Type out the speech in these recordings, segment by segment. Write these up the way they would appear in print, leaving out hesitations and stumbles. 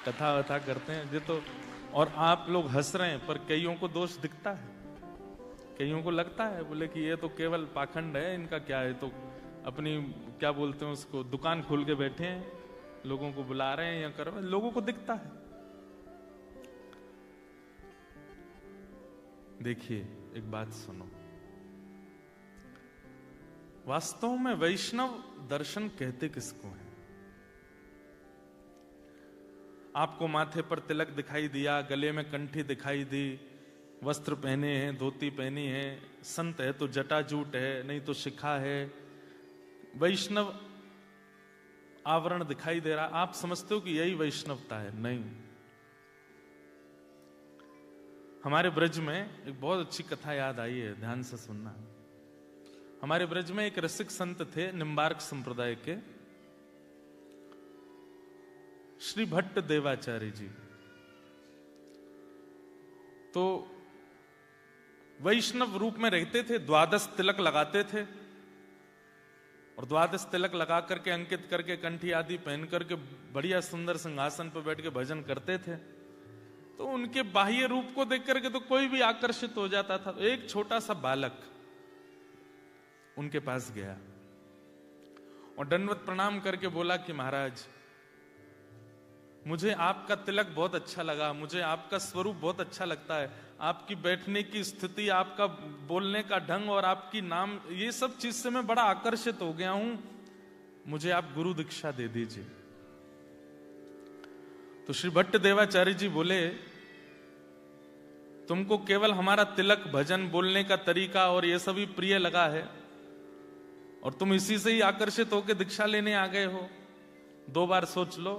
कथा वथा करते हैं ये तो, और आप लोग हंस रहे हैं, पर कईयों को दोष दिखता है, कईयों को लगता है बोले कि ये तो केवल पाखंड है, इनका क्या है, तो अपनी क्या बोलते हैं उसको, दुकान खोल के बैठे हैं, लोगों को बुला रहे हैं या कर रहे हैं, लोगों को दिखता है। देखिए एक बात सुनो, वास्तव में वैष्णव दर्शन कहते किसको है? आपको माथे पर तिलक दिखाई दिया, गले में कंठी दिखाई दी, वस्त्र पहने हैं, धोती पहनी है, संत है तो जटाजूट है, नहीं तो शिखा है, वैष्णव आवरण दिखाई दे रहा, आप समझते हो कि यही वैष्णवता है? नहीं। हमारे ब्रज में एक बहुत अच्छी कथा याद आई है, ध्यान से सुनना। हमारे ब्रज में एक रसिक संत थे, निम्बार्क संप्रदाय के श्री भट्ट देवाचार्य जी। तो वैष्णव रूप में रहते थे, द्वादश तिलक लगाते थे, और द्वादश तिलक लगा करके, अंकित करके, कंठी आदि पहन करके बढ़िया सुंदर सिंहासन पर बैठ के भजन करते थे। तो उनके बाह्य रूप को देख करके तो कोई भी आकर्षित हो जाता था। एक छोटा सा बालक उनके पास गया और दंडवत प्रणाम करके बोला कि महाराज, मुझे आपका तिलक बहुत अच्छा लगा, मुझे आपका स्वरूप बहुत अच्छा लगता है, आपकी बैठने की स्थिति, आपका बोलने का ढंग और आपकी नाम, ये सब चीज से मैं बड़ा आकर्षित हो गया हूं, मुझे आप गुरु दीक्षा दे दीजिए। तो श्री भट्ट देवाचार्य जी बोले, तुमको केवल हमारा तिलक, भजन, बोलने का तरीका और ये सभी प्रिय लगा है और तुम इसी से ही आकर्षित होकर दीक्षा लेने आ गए हो, 2 बार सोच लो।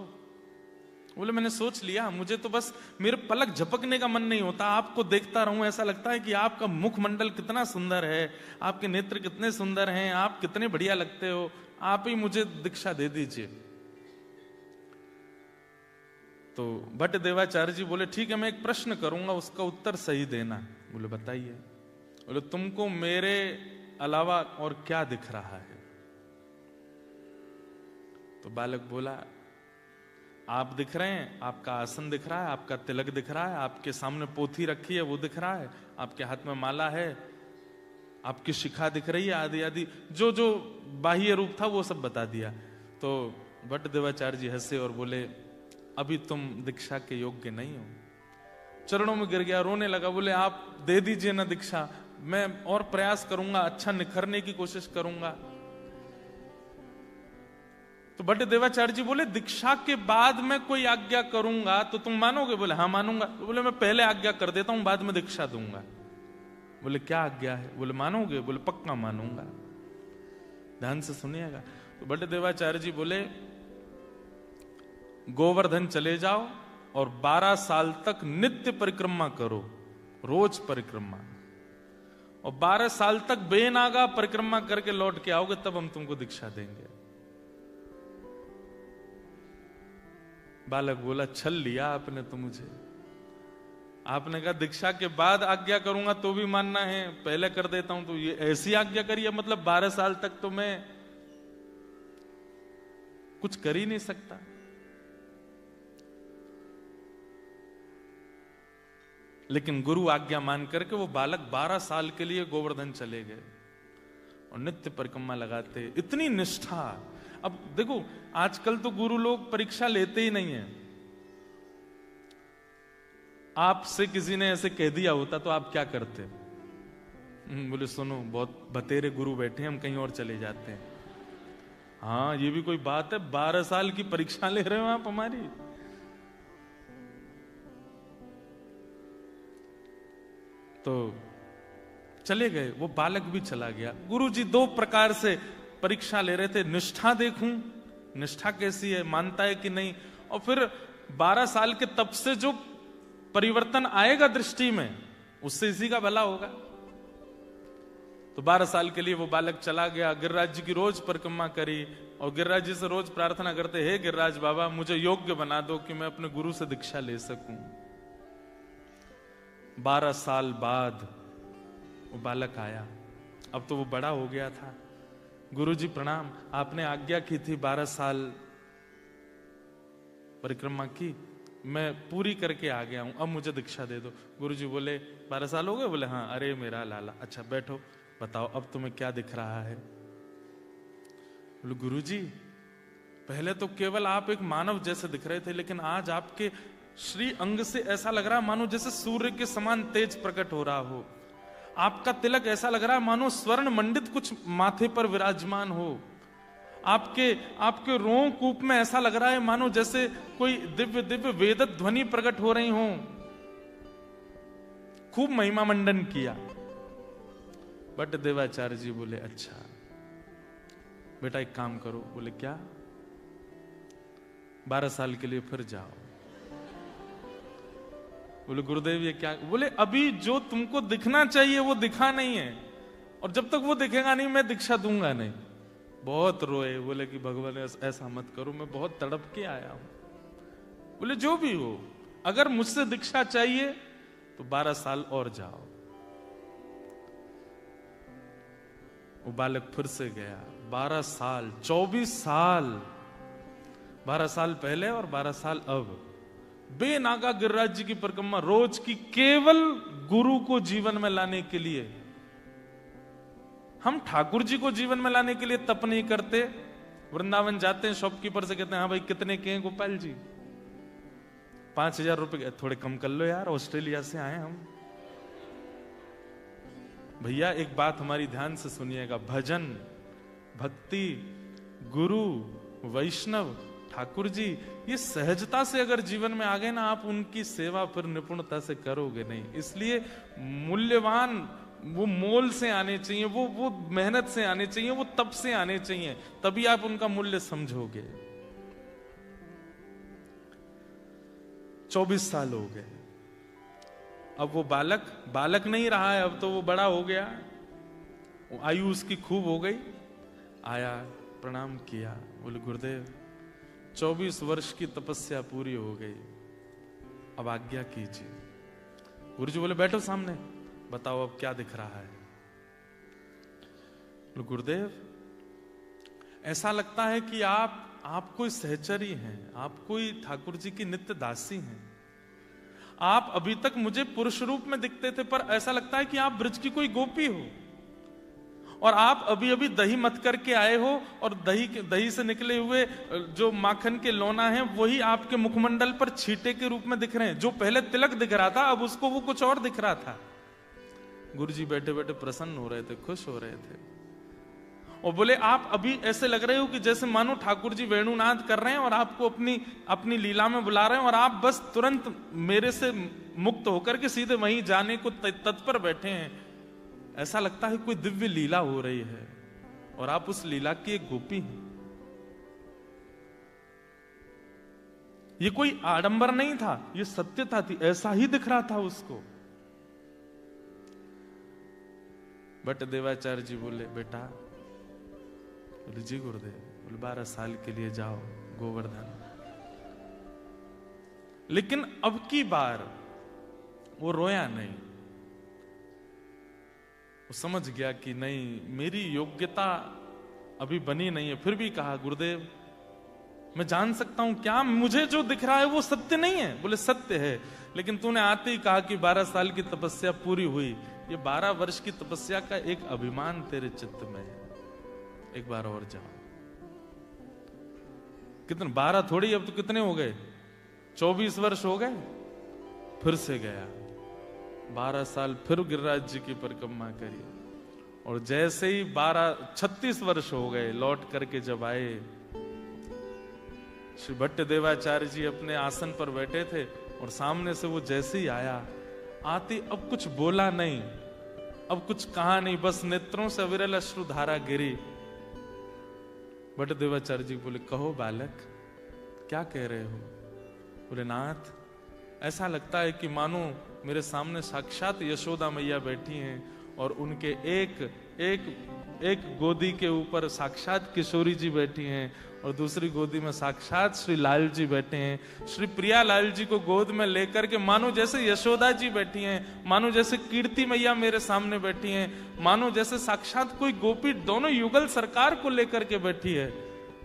बोले मैंने सोच लिया, मुझे तो बस मेरे पलक झपकने का मन नहीं होता, आपको देखता रहूं, ऐसा लगता है कि आपका मुखमंडल कितना सुंदर है, आपके नेत्र कितने सुंदर हैं, आप कितने बढ़िया लगते हो, आप ही मुझे दीक्षा दे दीजिए। तो भट्ट देवाचार्य जी बोले ठीक है, मैं एक प्रश्न करूंगा, उसका उत्तर सही देना। बोले बताइए। बोले तुमको मेरे अलावा और क्या दिख रहा है? तो बालक बोला, आप दिख रहे हैं, आपका आसन दिख रहा है, आपका तिलक दिख रहा है, आपके सामने पोथी रखी है वो दिख रहा है, आपके हाथ में माला है, आपकी शिखा दिख रही है, आदि आदि जो जो बाह्य रूप था वो सब बता दिया। तो भट्ट देवाचार्य जी हंसे और बोले, अभी तुम दीक्षा के योग्य नहीं हो। चरणों में गिर गया, रोने लगा, बोले आप दे दीजिए ना दीक्षा, मैं और प्रयास करूंगा, अच्छा निखरने की कोशिश करूंगा। तो भट्ट देवाचार्य जी बोले, दीक्षा के बाद मैं कोई आज्ञा करूंगा तो तुम मानोगे? बोले हाँ मानूंगा। तो बोले मैं पहले आज्ञा कर देता हूं, बाद में दीक्षा दूंगा। बोले क्या आज्ञा है? बोले मानोगे? बोले पक्का मानूंगा। ध्यान से सुनिएगा। तो भट्ट देवाचार्य जी बोले, गोवर्धन चले जाओ और 12 साल तक नित्य परिक्रमा करो, रोज परिक्रमा, और 12 साल तक बेनागा परिक्रमा करके लौट के आओगे, तब हम तुमको दीक्षा देंगे। बालक बोला, छल लिया आपने तो मुझे। आपने कहा दीक्षा के बाद आज्ञा करूंगा तो भी मानना है, पहले कर देता हूं तो ये ऐसी आज्ञा करिए, मतलब 12 साल तक तो मैं कुछ कर ही नहीं सकता। लेकिन गुरु आज्ञा मान करके वो बालक 12 साल के लिए गोवर्धन चले गए और नित्य परिक्रमा लगाते, इतनी निष्ठा। अब देखो आजकल तो गुरु लोग परीक्षा लेते ही नहीं है। आपसे किसी ने ऐसे कह दिया होता तो आप क्या करते? बोले सुनो, बहुत बतेरे गुरु बैठे हैं, हम कहीं और चले जाते हैं। हाँ ये भी कोई बात है? 12 साल की परीक्षा ले रहे हो आप हमारी। तो चले गए, वो बालक भी चला गया। गुरुजी 2 प्रकार से परीक्षा ले रहे थे, निष्ठा देखूं, निष्ठा कैसी है, मानता है कि नहीं, और फिर 12 साल के तब से जो परिवर्तन आएगा दृष्टि में, उससे इसी का भला होगा। तो 12 साल के लिए वो बालक चला गया, गिरिराज जी की रोज परिक्रमा करी और गिरिराज जी से रोज प्रार्थना करते, हे गिरिराज बाबा मुझे योग्य बना दो कि मैं अपने गुरु से दीक्षा ले सकूं। 12 साल बाद वो बालक आया, अब तो वो बड़ा हो गया था। गुरुजी प्रणाम, आपने आज्ञा की थी 12 साल परिक्रमा की, मैं पूरी करके आ गया हूं, अब मुझे दीक्षा दे दो। गुरुजी बोले 12 साल हो गए? बोले हाँ। अरे मेरा लाला, अच्छा बैठो, बताओ अब तुम्हें क्या दिख रहा है? बोले गुरुजी पहले तो केवल आप एक मानव जैसे दिख रहे थे, लेकिन आज आपके श्री अंग से ऐसा लग रहा है मानो जैसे सूर्य के समान तेज प्रकट हो रहा हो। आपका तिलक ऐसा लग रहा है मानो स्वर्ण मंडित कुछ माथे पर विराजमान हो। आपके रों कूप में ऐसा लग रहा है मानो जैसे कोई दिव्य दिव्य वेद ध्वनि प्रकट हो रही हो। खूब महिमा मंडन किया। बट देवाचार्य जी बोले अच्छा बेटा एक काम करो। बोले क्या? 12 साल के लिए फिर जाओ। बोले गुरुदेव ये क्या? बोले अभी जो तुमको दिखना चाहिए वो दिखा नहीं है, और जब तक वो दिखेगा नहीं मैं दीक्षा दूंगा नहीं। बहुत रोए, बोले कि भगवान ऐसा मत करो, मैं बहुत तड़प के आया हूं। बोले जो भी हो, अगर मुझसे दीक्षा चाहिए तो 12 साल और जाओ। वो बालक फिर से गया। 12 साल, 24 साल, 12 साल पहले और 12 साल अब, बेनागा गिरिराज जी की परिक्रमा रोज की, केवल गुरु को जीवन में लाने के लिए। हम ठाकुर जी को जीवन में लाने के लिए तप नहीं करते। वृंदावन जाते हैं, शॉपकीपर से कहते हैं हाँ भाई कितने के हैं गोपाल जी? 5000 रुपए। थोड़े कम कर लो यार, ऑस्ट्रेलिया से आए हम। भैया एक बात हमारी ध्यान से सुनिएगा, भजन, भक्ति, गुरु, वैष्णव, ठाकुर जी, ये सहजता से अगर जीवन में आ गए ना, आप उनकी सेवा फिर निपुणता से करोगे नहीं। इसलिए मूल्यवान वो मोल से आने चाहिए, वो मेहनत से आने चाहिए, वो तप से आने चाहिए, तभी आप उनका मूल्य समझोगे। 24 साल हो गए। अब वो बालक नहीं रहा है, अब तो वो बड़ा हो गया, आयु उसकी खूब हो गई। आया, प्रणाम किया, बोले गुरुदेव 24 वर्ष की तपस्या पूरी हो गई, अब आज्ञा कीजिए। गुरुजी बोले बैठो सामने, बताओ अब क्या दिख रहा है? बोले गुरुदेव ऐसा लगता है कि आप कोई सहचरी हैं, आप कोई ठाकुर जी की नित्य दासी हैं। आप अभी तक मुझे पुरुष रूप में दिखते थे, पर ऐसा लगता है कि आप ब्रज की कोई गोपी हो, और आप अभी अभी दही मत करके आए हो, और दही से निकले हुए जो माखन के लोना हैं वही आपके मुखमंडल पर छींटे के रूप में दिख रहे हैं। जो पहले तिलक दिख रहा था अब उसको वो कुछ और दिख रहा था। गुरुजी बैठे बैठे प्रसन्न हो रहे थे, खुश हो रहे थे, और बोले आप अभी ऐसे लग रहे हो कि जैसे मानो ठाकुर जी वेणुनाद कर रहे हैं और आपको अपनी लीला में बुला रहे हैं, और आप बस तुरंत मेरे से मुक्त होकर के सीधे वहीं जाने को तत्पर बैठे हैं। ऐसा लगता है कोई दिव्य लीला हो रही है, और आप उस लीला की एक गोपी हैं। ये कोई आडंबर नहीं था, ये सत्यता थी, ऐसा ही दिख रहा था उसको। बट देवाचार्य जी बोले बेटा, बोले जी गुरुदेव। बोले 12 साल के लिए जाओ गोवर्धन। लेकिन अब की बार वो रोया नहीं, वो समझ गया कि नहीं मेरी योग्यता अभी बनी नहीं है। फिर भी कहा गुरुदेव मैं जान सकता हूं क्या मुझे जो दिख रहा है वो सत्य नहीं है? बोले सत्य है, लेकिन तूने आते ही कहा कि 12 साल की तपस्या पूरी हुई। ये 12 वर्ष की तपस्या का एक अभिमान तेरे चित्त में है, एक बार और जाओ। कितने 12 थोड़ी, अब तो कितने हो गए? 24 वर्ष हो गए। फिर से गया, 12 साल फिर गिरिराज जी की परिक्रमा करी, और जैसे ही 36 वर्ष हो गए, लौट करके जब आए, श्री भट्ट देवाचार्य जी अपने आसन पर बैठे थे, और सामने से वो जैसे ही आया, आते अब कुछ बोला नहीं, अब कुछ कहा नहीं, बस नेत्रों से अविरल अश्रुधारा गिरी। भट्ट देवाचार्य जी बोले कहो बालक क्या कह रहे हो? बोले नाथ ऐसा लगता है कि मानो मेरे सामने साक्षात यशोदा मैया बैठी हैं, और उनके एक गोदी के ऊपर साक्षात किशोरी जी बैठी हैं, और दूसरी गोदी में साक्षात श्री लाल जी बैठे हैं। श्री प्रिया लाल जी को गोद में लेकर के मानो जैसे यशोदा जी बैठी हैं, मानो जैसे कीर्ति मैया मेरे सामने बैठी हैं, मानो जैसे साक्षात कोई गोपी दोनों युगल सरकार को लेकर के बैठी है।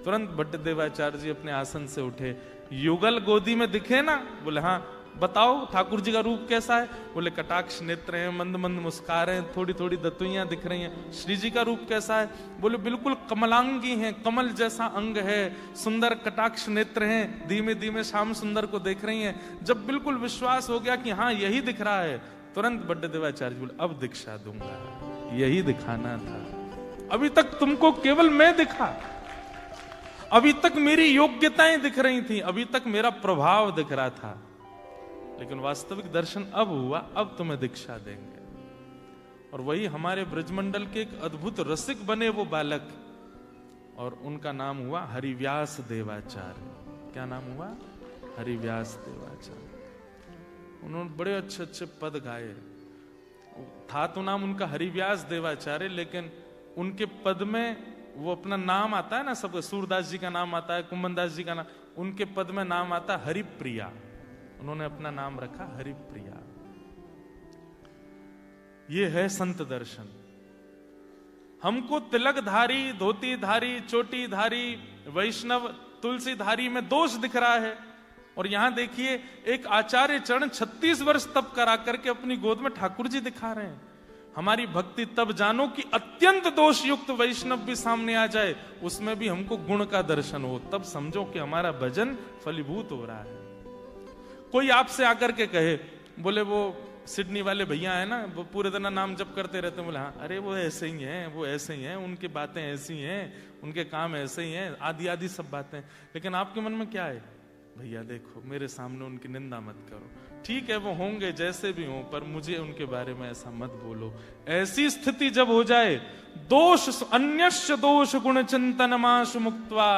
तुरंत भट्ट देवाचार्य जी अपने आसन से उठे, युगल गोदी में दिखे ना? बोले हाँ। बताओ ठाकुर जी का रूप कैसा है? बोले कटाक्ष नेत्र हैं, मंद मंद मुस्कार हैं, थोड़ी थोड़ी दतुइयां दिख रही हैं। श्री जी का रूप कैसा है? बोले बिल्कुल कमलांगी हैं, कमल जैसा अंग है, सुंदर कटाक्ष नेत्र हैं, धीमे धीमे श्याम सुंदर को देख रही हैं। जब बिल्कुल विश्वास हो गया कि हाँ यही दिख रहा है, तुरंत बड्डे देवाचार्य बोले अब दीक्षा दूंगा, यही दिखाना था। अभी तक तुमको केवल मैं दिखा, अभी तक मेरी योग्यताएं दिख रही थी, अभी तक मेरा प्रभाव दिख रहा था, लेकिन वास्तविक दर्शन अब हुआ, अब तुम्हें दीक्षा देंगे। और वही हमारे ब्रजमंडल के एक अद्भुत रसिक बने वो बालक, और उनका नाम हुआ हरिव्यास देवाचार्य। क्या नाम हुआ? हरिव्यास देवाचार्य। उन्होंने बड़े अच्छे अच्छे पद गाए। था तो नाम उनका हरिव्यास देवाचार्य, लेकिन उनके पद में वो अपना नाम आता है ना, सबको सूरदास जी का नाम आता है, कुंभनदास जी का नाम, उनके पद में नाम आता है हरिप्रिया। उन्होंने अपना नाम रखा हरिप्रिया। ये है संत दर्शन। हमको तिलकधारी, धोतीधारी, चोटीधारी, वैष्णव, तुलसीधारी में दोष दिख रहा है, और यहां देखिए एक आचार्य चरण 36 वर्ष तप करा करके अपनी गोद में ठाकुर जी दिखा रहे हैं। हमारी भक्ति तब जानो कि अत्यंत दोष युक्त वैष्णव भी सामने आ जाए, उसमें भी हमको गुण का दर्शन हो, तब समझो कि हमारा भजन फलीभूत हो रहा है। कोई आपसे आकर के कहे, बोले वो सिडनी वाले भैया है ना, वो पूरे दिन नाम जप करते रहते हैं, बोले हाँ अरे वो ऐसे ही हैं, वो ऐसे ही हैं, उनकी बातें ऐसी हैं, उनके काम ऐसे ही हैं, आदि आदि सब बातें। लेकिन आपके मन में क्या है? भैया देखो मेरे सामने उनकी निंदा मत करो, ठीक है वो होंगे जैसे भी हों, पर मुझे उनके बारे में ऐसा मत बोलो। ऐसी स्थिति जब हो जाए, दोष अन्यस्य दोष गुण चिंतन माश मुक्त्वा,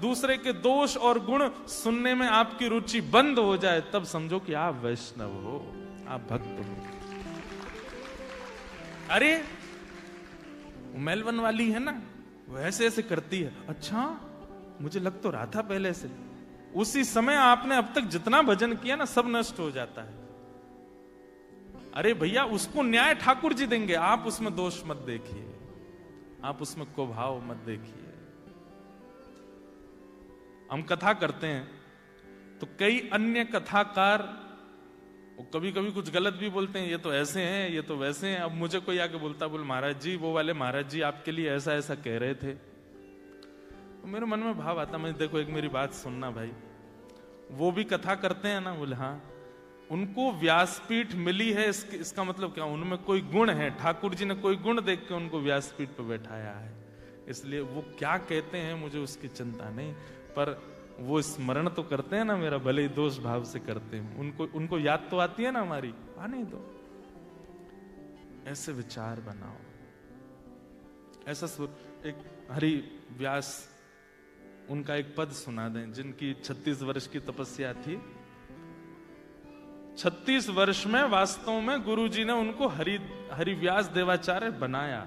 दूसरे के दोष और गुण सुनने में आपकी रुचि बंद हो जाए, तब समझो कि आप वैष्णव हो, आप भक्त हो। अरे मेलबर्न वाली है ना, वो ऐसे ऐसे करती है, अच्छा मुझे लग तो रहा था पहले से। उसी समय आपने अब तक जितना भजन किया ना, सब नष्ट हो जाता है। अरे भैया उसको न्याय ठाकुर जी देंगे, आप उसमें दोष मत देखिए, आप उसमें कुभाव मत देखिए। हम कथा करते हैं तो कई अन्य कथाकार वो कभी कभी कुछ गलत भी बोलते हैं, ये तो ऐसे हैं, ये तो वैसे हैं। अब मुझे कोई आके बोलता, बोल महाराज जी वो वाले महाराज जी आपके लिए ऐसा ऐसा कह रहे थे, तो मेरे मन में भाव आता, मैं देखो एक मेरी बात सुनना भाई, वो भी कथा करते हैं ना, बोले हाँ उनको व्यासपीठ मिली है, इसका मतलब क्या? उनमें कोई गुण है, ठाकुर जी ने कोई गुण देख के उनको व्यासपीठ पर बैठाया है, इसलिए वो क्या कहते हैं मुझे उसकी चिंता नहीं, पर वो स्मरण तो करते हैं ना मेरा, भले ही दोष भाव से करते हैं, उनको याद तो आती है ना हमारी, आने दो। ऐसे विचार बनाओ, ऐसा एक हरि व्यास उनका एक पद सुना दें, जिनकी 36 वर्ष की तपस्या थी। 36 वर्ष में वास्तव में गुरु जी ने उनको हरिव्यास देवाचार्य बनाया।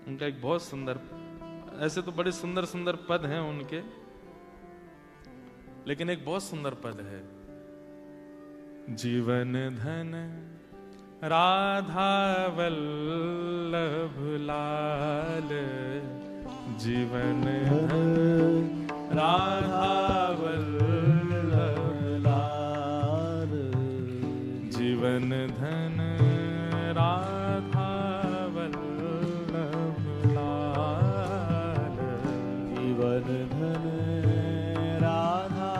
उनका एक बहुत सुंदर, ऐसे तो बड़े सुंदर सुंदर पद हैं उनके, लेकिन एक बहुत सुंदर पद है, जीवन धन राधा वल्लभ लाल, जीवन धन राधा वल्लभ लाल, जीवन धन राधा वल्लभ लाल, जीवन धन राधा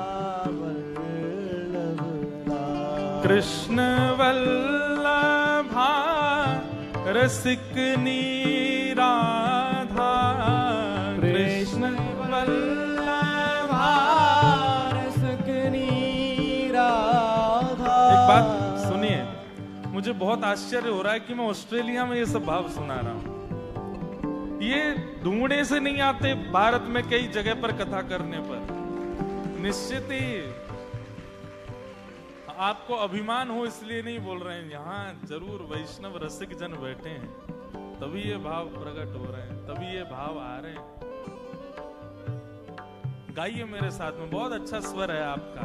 वल्लभ लाल, कृष्ण वल्लभा रसिक राधा, कृष्ण वल्लभा रसिक राधा। एक बात सुनिए, मुझे बहुत आश्चर्य हो रहा है कि मैं ऑस्ट्रेलिया में ये सब भाव सुना रहा हूं। ये ढूंढने से नहीं आते, भारत में कई जगह पर कथा करने पर निश्चित ही आपको अभिमान हो इसलिए नहीं बोल रहे हैं, यहाँ जरूर वैष्णव रसिक जन बैठे हैं, तभी ये भाव प्रकट हो रहे हैं, तभी ये भाव आ रहे हैं। गाइए मेरे साथ में, बहुत अच्छा स्वर है आपका।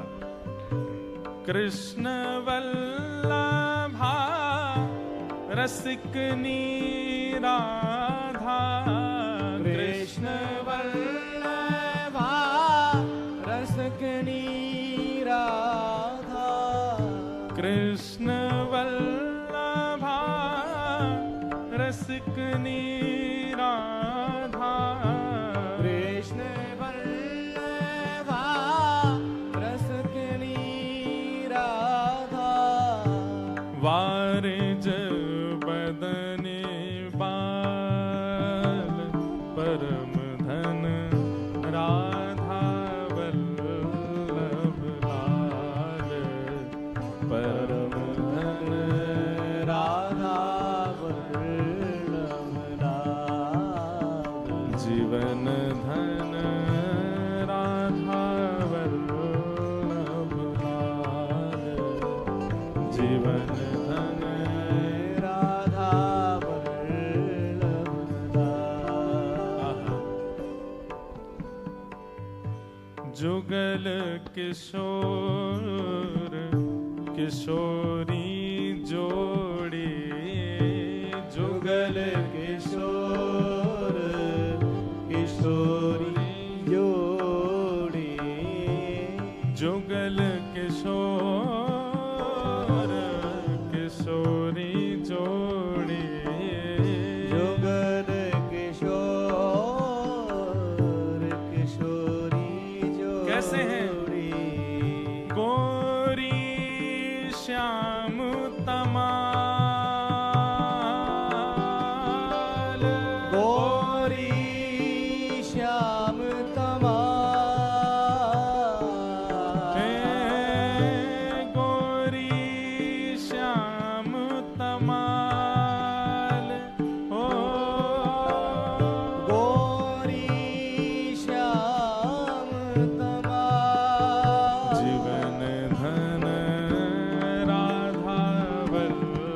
कृष्ण वल्लभा रसिक राधा, कृष्ण वल्लभा कृष्ण वल्लभा रसिकनी राधा, कृष्ण वल्लभा रसिकनी राधा, वारिज बदने बाल परम धन राधा वल्लभ लाल, परम धन राधा वल्लभ लाल, जीवन धन राधा वल्लभ लाल, जीवन धन राधा वल्लभ लाल। जुगल किशोर किशोरी जोड़ी, जुगल किशोर किशोरी जोड़ी, जुगल किशोर किशोरी जोड़ी, जुगल किशोर किशोरी जोड़ी। कैसे हैं? गोरी श्याम तमाल, गोरी श्याम तमाल, हे गोरी श्याम तमाल, ओ गोरी श्याम तमाल, जीवन धन राधा वल्लभ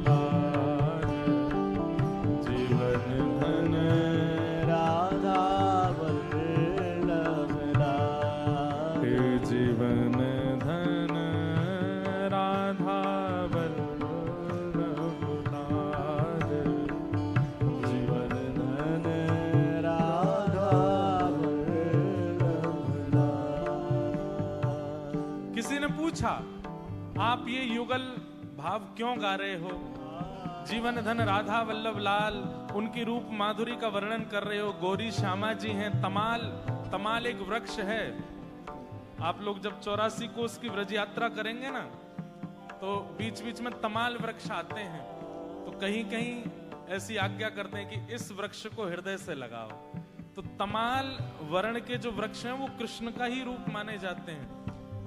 लाल, जीवन धन राधा वल्लभ लाल, जीवन धन राधा वल्लभ लाल, जीवन धन राधा वल्लभ लाल। किसी ने पूछा आप ये युगल भाव क्यों गा रहे हो? जीवन धन राधा वल्लभ लाल, उनकी रूप माधुरी का वर्णन कर रहे हो। गौरी श्यामा जी हैं। तमाल, तमाल एक वृक्ष है। आप लोग जब 84 कोस की व्रज यात्रा करेंगे ना, तो बीच बीच में तमाल वृक्ष आते हैं, तो कहीं कहीं ऐसी आज्ञा करते हैं कि इस वृक्ष को हृदय से लगाओ। तो तमाल वर्ण के जो वृक्ष हैं वो कृष्ण का ही रूप माने जाते हैं।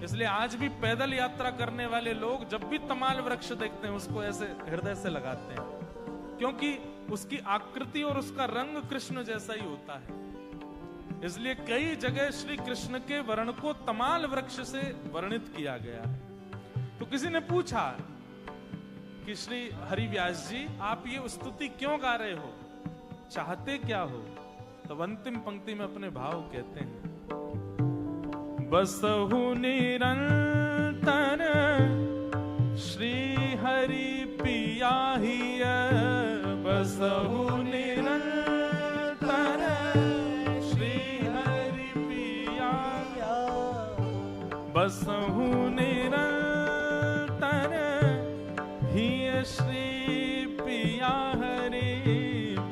इसलिए आज भी पैदल यात्रा करने वाले लोग जब भी तमाल वृक्ष देखते हैं उसको ऐसे हृदय से लगाते हैं, क्योंकि उसकी आकृति और उसका रंग कृष्ण जैसा ही होता है। इसलिए कई जगह श्री कृष्ण के वर्ण को तमाल वृक्ष से वर्णित किया गया है। तो किसी ने पूछा कि श्री हरि व्यास जी आप ये स्तुति क्यों गा रहे हो, चाहते क्या हो? तब अंतिम पंक्ति में अपने भाव कहते हैं, बसहु निरंतर श्री हरि पियाहिय, बसहु निरंतर श्री हरि पियाहिय, बसहु निरंतर हिय श्री पिया हरि,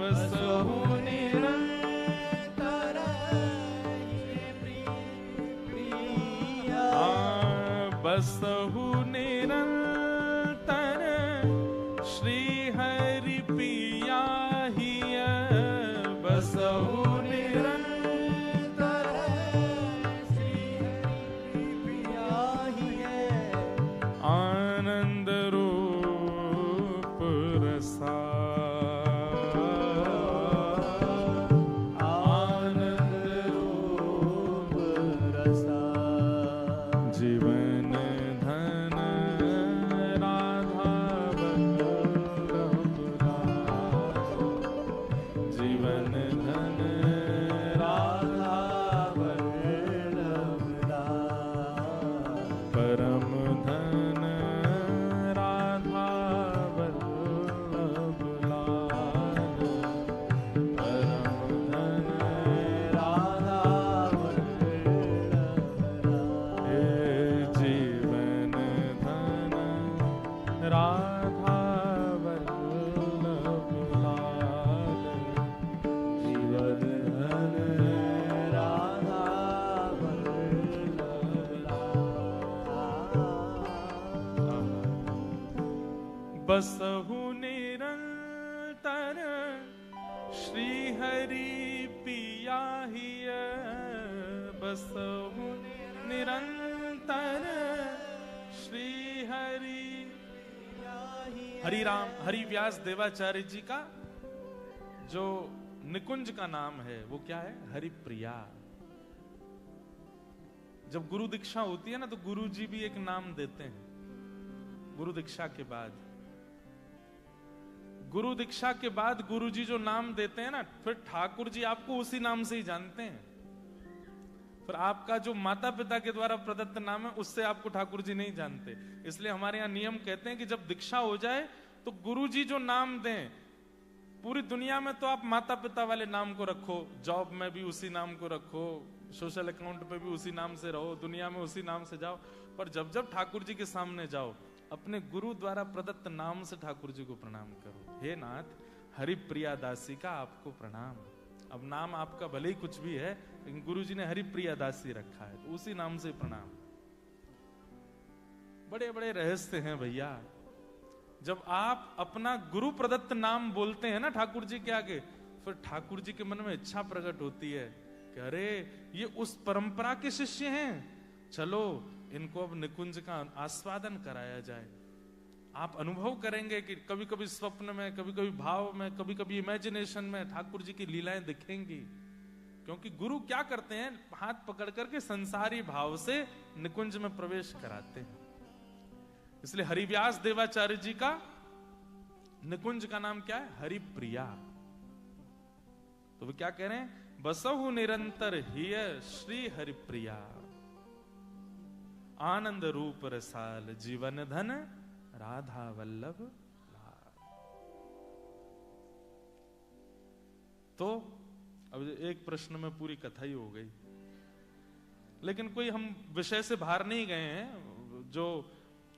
बसहु निरंतर प्रिया, बसहु निरंतर श्री हरि पिया हिय, बसहु निरंतर श्री हरि प्रिया हिय, आनंद रूप रसा, आनंद रूप रसा, जीवन धन राधा वल्लभ लाल, जीवन धन राधा वल्लभ लाल, जीवन धन राधा वल्लभ लाल। बसहु निरंतर श्री हरि पिया हिय, बसहु निरंतर श्री हरि। हरि व्यास देवाचार्य जी का जो निकुंज का नाम है वो क्या है? हरिप्रिया। जब गुरु दीक्षा होती है ना तो गुरु जी भी एक नाम देते हैं। गुरु दीक्षा के बाद, गुरु दीक्षा के बाद गुरु जी जो नाम देते हैं ना, फिर ठाकुर जी आपको उसी नाम से ही जानते हैं। फिर आपका जो माता पिता के द्वारा प्रदत्त नाम है उससे आपको ठाकुर जी नहीं जानते। इसलिए हमारे यहाँ नियम कहते हैं कि जब दीक्षा हो जाए तो गुरु जी जो नाम दें, पूरी दुनिया में तो आप माता पिता वाले नाम को रखो, जॉब में भी उसी नाम को रखो, सोशल अकाउंट पे भी उसी नाम से रहो, दुनिया में उसी नाम से जाओ, पर जब जब ठाकुर जी के सामने जाओ अपने गुरु द्वारा प्रदत्त नाम से ठाकुर जी को प्रणाम करो। हे नाथ, हरिप्रिया दासी का आपको प्रणाम। अब नाम आपका भले ही कुछ भी है, लेकिन गुरु जी ने हरिप्रिया दासी रखा है तो उसी नाम से प्रणाम। बड़े बड़े रहस्य हैं भैया। जब आप अपना गुरु प्रदत्त नाम बोलते हैं ना ठाकुर जी के आगे, फिर ठाकुर जी के मन में इच्छा प्रकट होती है कि अरे ये उस परंपरा के शिष्य हैं, चलो इनको अब निकुंज का आस्वादन कराया जाए। आप अनुभव करेंगे कि कभी कभी स्वप्न में, कभी कभी भाव में, कभी कभी इमेजिनेशन में ठाकुर जी की लीलाएं दिखेंगी। क्योंकि गुरु क्या करते हैं, हाथ पकड़ करके संसारी भाव से निकुंज में प्रवेश कराते हैं। इसलिए हरिव्यास देवाचार्य जी का निकुंज का नाम क्या है? हरिप्रिया। तो वो क्या कह रहे हैं? बसहु निरंतर हिय श्री हरिप्रिया, आनंद रूप रसाल जीवन धन राधा वल्लभ लाल। तो अब एक प्रश्न में पूरी कथा ही हो गई, लेकिन कोई हम विषय से बाहर नहीं गए हैं। जो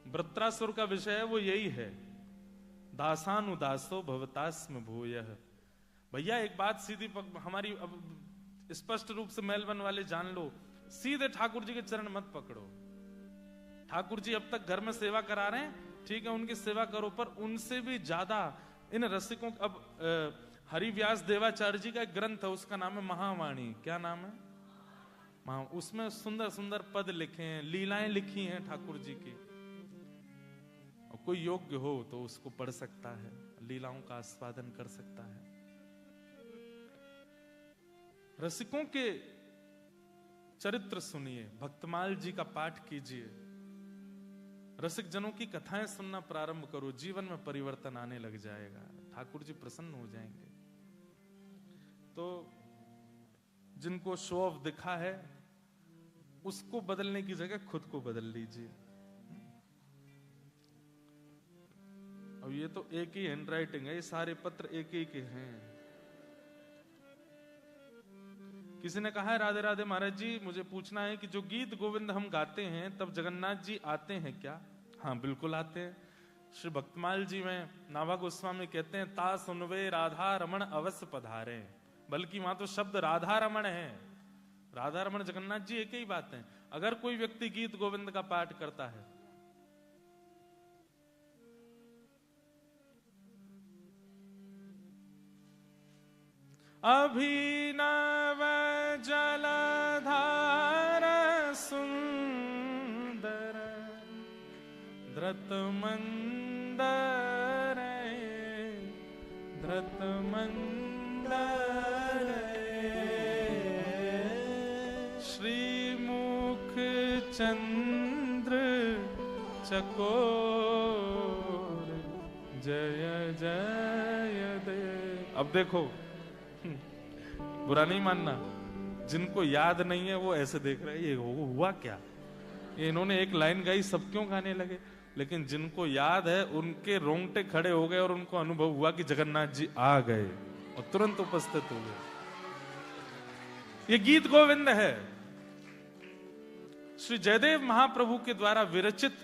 वृत्रासुर का विषय है वो यही है, दासानुदासो भवतास्म भूयः। भैया एक बात सीधी हमारी अब स्पष्ट रूप से मेलबर्न वाले जान लो, सीधे ठाकुर जी के चरण मत पकड़ो। ठाकुर जी अब तक घर में सेवा करा रहे हैं, ठीक है, उनकी सेवा करो, पर उनसे भी ज्यादा इन रसिकों। अब हरिव्यास देवाचार्य जी का एक ग्रंथ है, उसका नाम है महावाणी। क्या नाम है? उसमें सुंदर सुंदर पद लिखे हैं, लीलाएं लिखी हैं ठाकुर जी की। और कोई योग्य हो तो उसको पढ़ सकता है, लीलाओं का आस्वादन कर सकता है। रसिकों के चरित्र सुनिए, भक्तमाल जी का पाठ कीजिए, रसिक जनों की कथाएं सुनना प्रारंभ करो, जीवन में परिवर्तन आने लग जाएगा, ठाकुर जी प्रसन्न हो जाएंगे। तो जिनको शो ऑफ दिखा है उसको बदलने की जगह खुद को बदल लीजिए। अब ये तो एक ही हैंडराइटिंग है, ये सारे पत्र एक ही के हैं। किसी ने कहा है, राधे राधे महाराज जी, मुझे पूछना है कि जो गीत गोविंद हम गाते हैं तब जगन्नाथ जी आते हैं क्या? हाँ बिल्कुल आते हैं। श्री भक्तमाल जी में नाभा गोस्वामी कहते हैं, ता सुनवे राधा रमण अवश्य पधारे। बल्कि वहां तो शब्द राधा रमण है, राधा रमण जगन्नाथ जी एक ही बात है। अगर कोई व्यक्ति गीत गोविंद का पाठ करता है, अभिनव जलधार सुंदर धृत मंदर धृत मंदर श्रीमुख चंद्र चकोर जय जय देव। अब देखो, बुरा नहीं मानना, जिनको याद नहीं है वो ऐसे देख रहे हैं, ये हुआ क्या, ये इन्होंने एक लाइन गाई सब क्यों गाने लगे। लेकिन जिनको याद है उनके रोंगटे खड़े हो गए और उनको अनुभव हुआ कि जगन्नाथ जी आ गए और तुरंत उपस्थित हो गए। ये गीत गोविंद है, श्री जयदेव महाप्रभु के द्वारा विरचित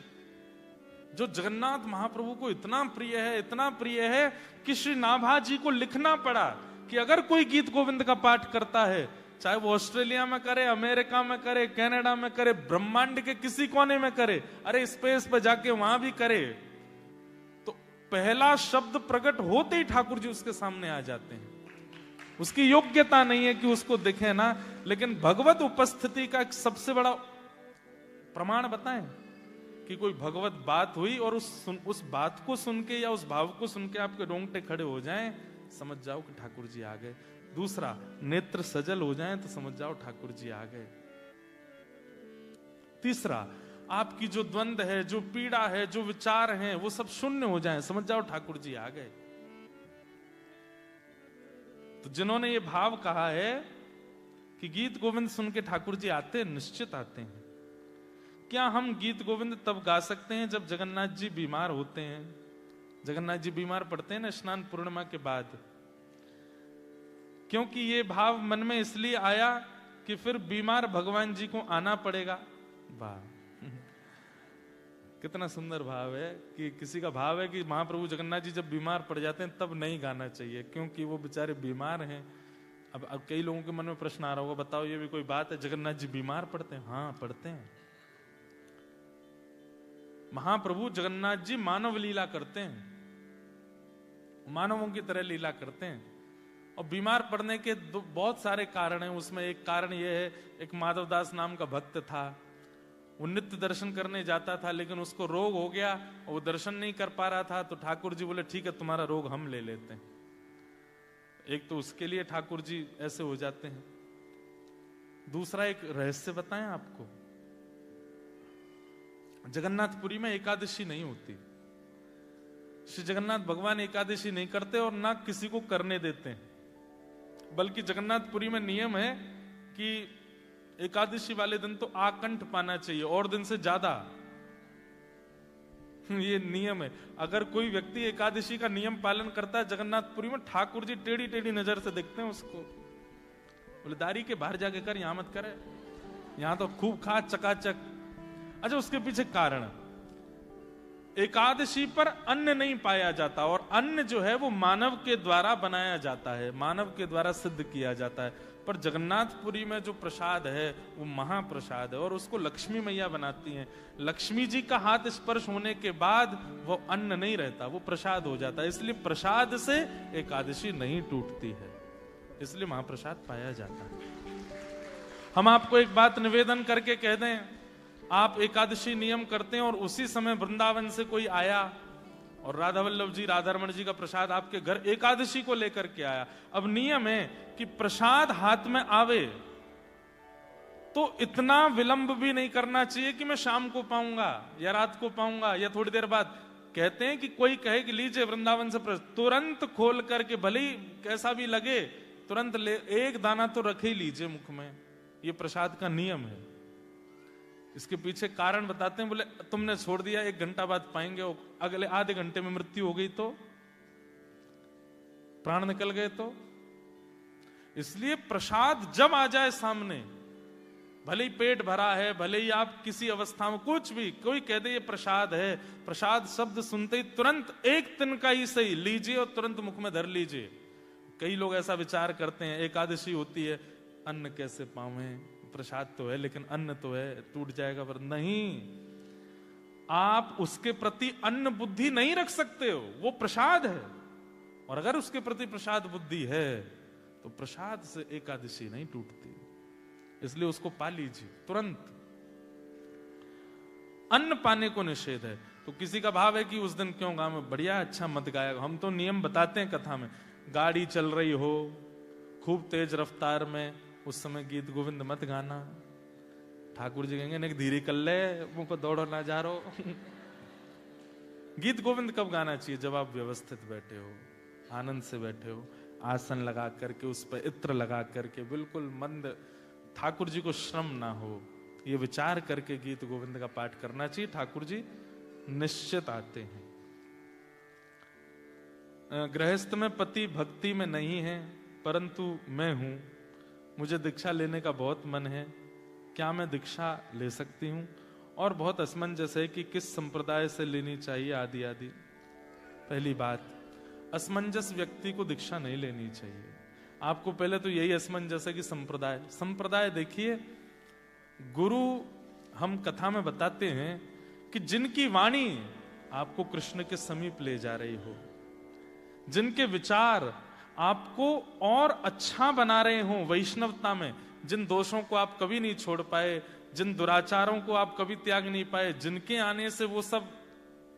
जो जगन्नाथ महाप्रभु को इतना प्रिय है कि श्री नाभा जी को लिखना पड़ा कि अगर कोई गीत गोविंद का पाठ करता है, चाहे वो ऑस्ट्रेलिया में करे, अमेरिका में करे, कनाडा में करे, ब्रह्मांड के किसी कोने में करे, अरे स्पेस पे जाके वहां भी करे, तो पहला शब्द प्रकट होते ही ठाकुर जी उसके सामने आ जाते हैं। उसकी योग्यता नहीं है कि उसको दिखे ना, लेकिन भगवत उपस्थिति का एक सबसे बड़ा प्रमाण बताएं कि कोई भगवत बात हुई और उस बात को सुन के या उस भाव को सुन के आपके रोंगटे खड़े हो जाएं, समझ जाओ कि ठाकुर जी आ गए। दूसरा, नेत्र सजल हो जाएं तो समझ जाओ ठाकुर जी आ गए। तीसरा, आपकी जो द्वंद्व है, जो पीड़ा है, जो विचार हैं, वो सब शून्य हो जाएं, समझ जाओ ठाकुर जी आ गए। तो जिन्होंने ये भाव कहा है कि गीत गोविंद सुन के ठाकुर जी आते हैं, निश्चित आते हैं। क्या हम गीत गोविंद तब गा सकते हैं जब जगन्नाथ जी बीमार होते हैं? जगन्नाथ जी बीमार पड़ते हैं ना स्नान पूर्णिमा के बाद, क्योंकि ये भाव मन में इसलिए आया कि फिर बीमार भगवान जी को आना पड़ेगा। वाह, कितना सुंदर भाव है कि किसी का भाव है कि महाप्रभु जगन्नाथ जी जब बीमार पड़ जाते हैं तब नहीं गाना चाहिए, क्योंकि वो बेचारे बीमार हैं। अब कई लोगों के मन में प्रश्न आ रहा होगा, बताओ ये भी कोई बात है, जगन्नाथ जी बीमार पड़ते हैं? हाँ, पड़ते हैं। महाप्रभु जगन्नाथ जी मानव लीला करते हैं, मानवों की तरह लीला करते हैं, और बीमार पड़ने के बहुत सारे कारण हैं। उसमें एक कारण यह है, एक माधवदास नाम का भक्त था, वो नित्य दर्शन करने जाता था, लेकिन उसको रोग हो गया और वो दर्शन नहीं कर पा रहा था। तो ठाकुर जी बोले ठीक है, तुम्हारा रोग हम ले लेते हैं। एक तो उसके लिए ठाकुर जी ऐसे हो जाते हैं। दूसरा, एक रहस्य बताएं आपको, जगन्नाथपुरी में एकादशी नहीं होती। श्री जगन्नाथ भगवान एकादशी नहीं करते और ना किसी को करने देते हैं, बल्कि जगन्नाथपुरी में नियम है कि एकादशी वाले दिन तो आकंठ पाना चाहिए और दिन से ज्यादा, ये नियम है। अगर कोई व्यक्ति एकादशी का नियम पालन करता है जगन्नाथपुरी में, ठाकुर जी टेढ़ी टेढ़ी नजर से देखते हैं उसको, बोले दारी के बाहर जाके कर, यहां मत करे, यहां तो खूब खा चकाचक। अच्छा, उसके पीछे कारण, एकादशी पर अन्न नहीं पाया जाता, और अन्न जो है वो मानव के द्वारा बनाया जाता है, मानव के द्वारा सिद्ध किया जाता है। पर जगन्नाथपुरी में जो प्रसाद है वो महाप्रसाद है, और उसको लक्ष्मी मैया बनाती हैं। लक्ष्मी जी का हाथ स्पर्श होने के बाद वो अन्न नहीं रहता, वो प्रसाद हो जाता है। इसलिए प्रसाद से एकादशी नहीं टूटती है, इसलिए महाप्रसाद पाया जाता है। हम आपको एक बात निवेदन करके कह दें, आप एकादशी नियम करते हैं और उसी समय वृंदावन से कोई आया और राधा वल्लभ जी, राधारमण जी का प्रसाद आपके घर एकादशी को लेकर के आया। अब नियम है कि प्रसाद हाथ में आवे तो इतना विलंब भी नहीं करना चाहिए कि मैं शाम को पाऊंगा या रात को पाऊंगा या थोड़ी देर बाद। कहते हैं कि कोई कहे कि लीजिए वृंदावन से तुरंत खोल करके, भले ही कैसा भी लगे, तुरंत ले, एक दाना तो रखे ही लीजिए मुख में। ये प्रसाद का नियम है। इसके पीछे कारण बताते हैं, बोले तुमने छोड़ दिया, 1 घंटा बाद पाएंगे, अगले आधे घंटे में मृत्यु हो गई तो, प्राण निकल गए तो। इसलिए प्रसाद जब आ जाए सामने, भले ही पेट भरा है, भले ही आप किसी अवस्था में, कुछ भी, कोई कह दे ये प्रसाद है, प्रसाद शब्द सुनते ही तुरंत एक तिनका ही सही लीजिए और तुरंत मुख में धर लीजिए। कई लोग ऐसा विचार करते हैं, एकादशी होती है, अन्न कैसे पावें, प्रसाद तो है लेकिन अन्न तो है, टूट जाएगा। पर नहीं, आप उसके प्रति अन्न बुद्धि नहीं रख सकते हो, वो प्रसाद है। और अगर उसके प्रति प्रसाद बुद्धि है तो प्रसाद से एकादशी नहीं टूटती, इसलिए उसको पा लीजिए तुरंत। अन्न पाने को निषेध है। तो किसी का भाव है कि उस दिन क्यों गाँव में बढ़िया अच्छा मत गाएगा, हम तो नियम बताते हैं कथा में, गाड़ी चल रही हो खूब तेज रफ्तार में, उस समय गीत गोविंद मत गाना। ठाकुर जी कहेंगे नहीं धीरे कर ले, मुंह को दौड़ो ना जा रो। गीत गोविंद कब गाना चाहिए? जब आप व्यवस्थित बैठे हो, आनंद से बैठे हो, आसन लगा करके, उस पर इत्र लगा करके, बिल्कुल मंद, ठाकुर जी को श्रम ना हो, ये विचार करके गीत गोविंद का पाठ करना चाहिए। ठाकुर जी निश्चित आते हैं। गृहस्थ में पति भक्ति में नहीं है, परंतु मैं हूं, मुझे दीक्षा लेने का बहुत मन है, क्या मैं दीक्षा ले सकती हूँ? और बहुत असमंजस है कि किस संप्रदाय से लेनी चाहिए आदि आदि। पहली बात, असमंजस व्यक्ति को दीक्षा नहीं लेनी चाहिए। आपको पहले तो यही असमंजस है कि संप्रदाय देखिए, गुरु हम कथा में बताते हैं कि जिनकी वाणी आपको कृष्ण के समीप ले जा रही हो, जिनके विचार आपको और अच्छा बना रहे हो वैष्णवता में, जिन दोषों को आप कभी नहीं छोड़ पाए, जिन दुराचारों को आप कभी त्याग नहीं पाए, जिनके आने से वो सब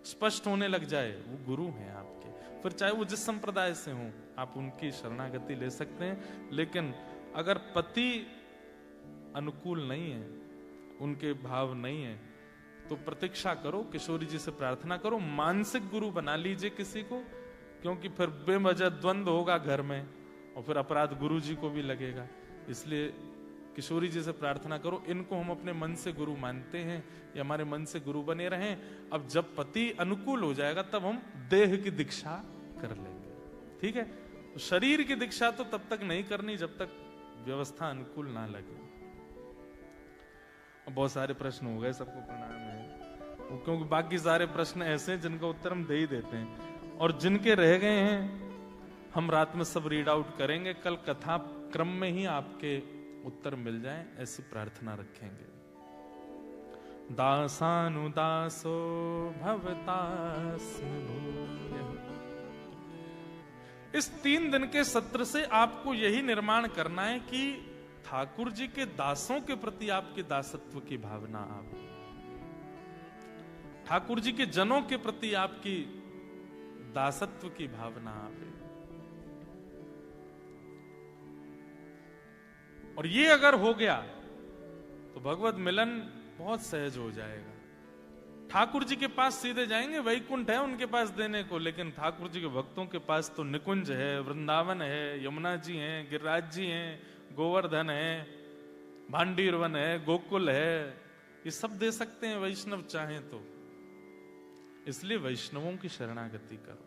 स्पष्ट होने लग जाए, वो गुरु हैं आपके। फिर चाहे वो जिस संप्रदाय से हो, आप उनकी शरणागति ले सकते हैं। लेकिन अगर पति अनुकूल नहीं है, उनके भाव नहीं है, तो प्रतीक्षा करो, किशोरी जी से प्रार्थना करो, मानसिक गुरु बना लीजिए किसी को, क्योंकि फिर बेवजह द्वंद्व होगा घर में और फिर अपराध गुरु जी को भी लगेगा। इसलिए किशोरी जी से प्रार्थना करो, इनको हम अपने मन से गुरु मानते हैं, ये हमारे मन से गुरु बने रहें। अब जब पति अनुकूल हो जाएगा तब हम देह की दीक्षा कर लेंगे, ठीक है। तो शरीर की दीक्षा तो तब तक नहीं करनी जब तक व्यवस्था अनुकूल ना लगे। बहुत सारे प्रश्न हो गए, सबको प्रणाम है, क्योंकि बाकी सारे प्रश्न ऐसे हैं जिनका उत्तर हम दे ही देते हैं, और जिनके रह गए हैं हम रात में सब रीड आउट करेंगे। कल कथा क्रम में ही आपके उत्तर मिल जाएं, ऐसी प्रार्थना रखेंगे। दासानुदासो भवतास्मि भूयः। इस 3 दिन के सत्र से आपको यही निर्माण करना है कि ठाकुर जी के दासों के प्रति आपके दासत्व की भावना आवे, ठाकुर जी के जनों के प्रति आपकी दासत्व की भावना आवे। और ये अगर हो गया तो भगवत मिलन बहुत सहज हो जाएगा। ठाकुर जी के पास सीधे जाएंगे, वैकुंठ है उनके पास देने को, लेकिन ठाकुर जी के भक्तों के पास तो निकुंज है, वृंदावन है, यमुना जी हैं, गिरिराज जी हैं, गोवर्धन है, भांडीरवन है, गोकुल है, ये सब दे सकते हैं वैष्णव चाहें तो। इसलिए वैष्णवों की शरणागति करो,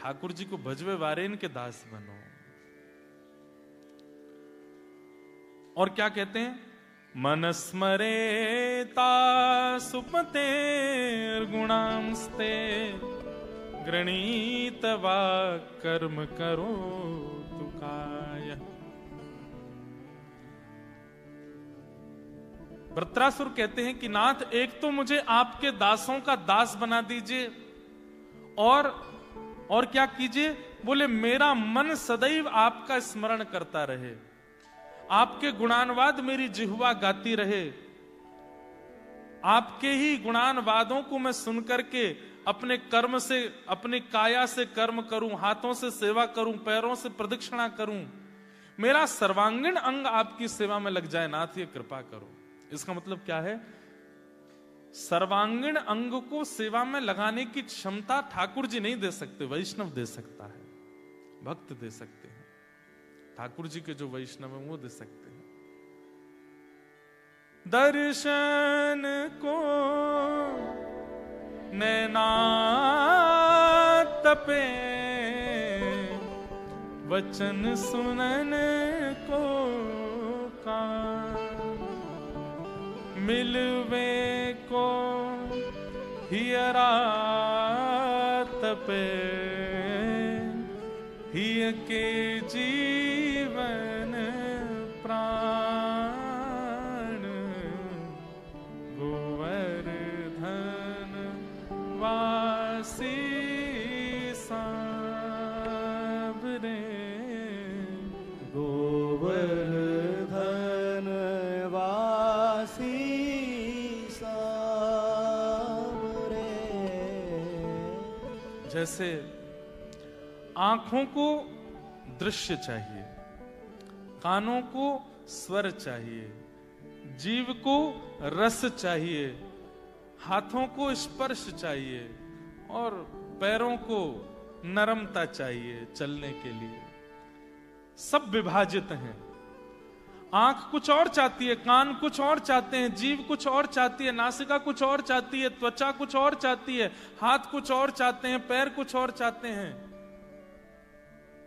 ठाकुर जी को भजवे वारेन के दास बनो। और क्या कहते हैं, मनस्मरेता सुपते गुणांस्ते गृणीत वा कर्म करो तुकाय। वृत्रासुर कहते हैं कि नाथ, एक तो मुझे आपके दासों का दास बना दीजिए, और क्या कीजिए, बोले मेरा मन सदैव आपका स्मरण करता रहे, आपके गुणानुवाद मेरी जिह्वा गाती रहे, आपके ही गुणानुवादों को मैं सुन करके अपने कर्म से, अपनी काया से कर्म करूं, हाथों से सेवा करूं, पैरों से प्रदक्षिणा करूं, मेरा सर्वांगीण अंग आपकी सेवा में लग जाए नाथ, ये कृपा करो। इसका मतलब क्या है, सर्वांगीण अंग को सेवा में लगाने की क्षमता ठाकुर जी नहीं दे सकते, वैष्णव दे सकता है, भक्त दे सकते हैं। ठाकुर जी के जो वैष्णव हैं वो दे सकते हैं। दर्शन को नैना तपे, वचन सुनन को कान, मिलवे को हियरा तपे, हिय के जीवन प्राण, गोवर्धन वासी साबरे, गोवर्धन वासी साबरे। जैसे आंखों को दृश्य चाहिए, कानों को स्वर चाहिए, जीव को रस चाहिए, हाथों को स्पर्श चाहिए, और पैरों को नरमता चाहिए चलने के लिए, सब विभाजित हैं। आंख कुछ और चाहती है, कान कुछ और चाहते हैं, जीव कुछ और चाहती है, नासिका कुछ और चाहती है, त्वचा कुछ और चाहती है, हाथ कुछ और चाहते हैं, पैर कुछ और चाहते हैं।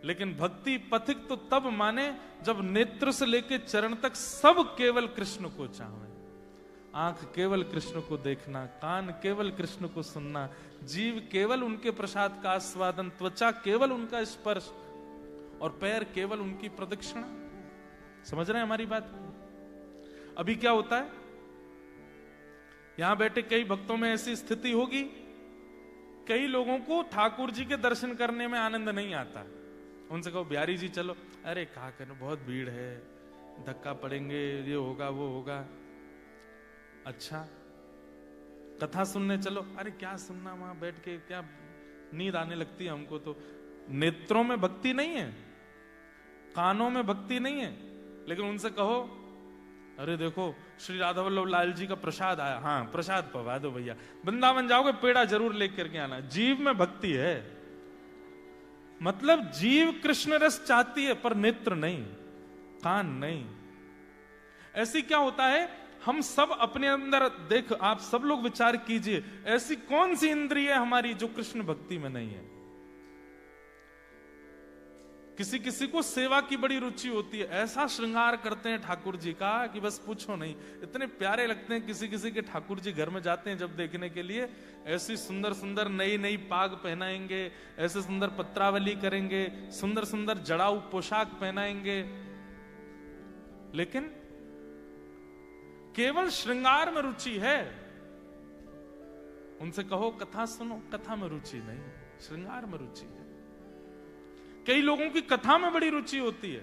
लेकिन भक्ति पथिक तो तब माने जब नेत्र से लेकर चरण तक सब केवल कृष्ण को चाहे। आंख केवल कृष्ण को देखना, कान केवल कृष्ण को सुनना, जीव केवल उनके प्रसाद का आस्वादन, त्वचा केवल उनका स्पर्श और पैर केवल उनकी प्रदक्षिणा। समझ रहे हैं हमारी बात? अभी क्या होता है, यहां बैठे कई भक्तों में ऐसी स्थिति होगी, कई लोगों को ठाकुर जी के दर्शन करने में आनंद नहीं आता। उनसे कहो बिहारी जी चलो, अरे कहा करना, बहुत भीड़ है, धक्का पड़ेंगे, ये होगा वो होगा। अच्छा कथा सुनने चलो, अरे क्या सुनना वहां बैठ के, क्या नींद आने लगती है हमको तो। नेत्रों में भक्ति नहीं है, कानों में भक्ति नहीं है, लेकिन उनसे कहो अरे देखो श्री राधा वल्लभ लाल जी का प्रसाद आया, हाँ प्रसाद पवा दो भैया, वृंदावन जाओगे पेड़ा जरूर लेकर के आना। जीव में भक्ति है, मतलब जीव कृष्ण रस चाहती है पर नेत्र नहीं, कान नहीं। ऐसी क्या होता है, हम सब अपने अंदर देख, आप सब लोग विचार कीजिए, ऐसी कौन सी इंद्रिय है हमारी जो कृष्ण भक्ति में नहीं है। किसी किसी को सेवा की बड़ी रुचि होती है, ऐसा श्रृंगार करते हैं ठाकुर जी का कि बस पूछो नहीं, इतने प्यारे लगते हैं। किसी किसी के ठाकुर जी घर में जाते हैं जब देखने के लिए, ऐसी सुंदर सुंदर नई नई पाग पहनाएंगे, ऐसे सुंदर पत्रावली करेंगे, सुंदर सुंदर जड़ाऊ पोशाक पहनाएंगे, लेकिन केवल श्रृंगार में रुचि है। उनसे कहो कथा सुनो, कथा में रुचि नहीं, श्रृंगार में रुचि है। कई लोगों की कथा में बड़ी रुचि होती है,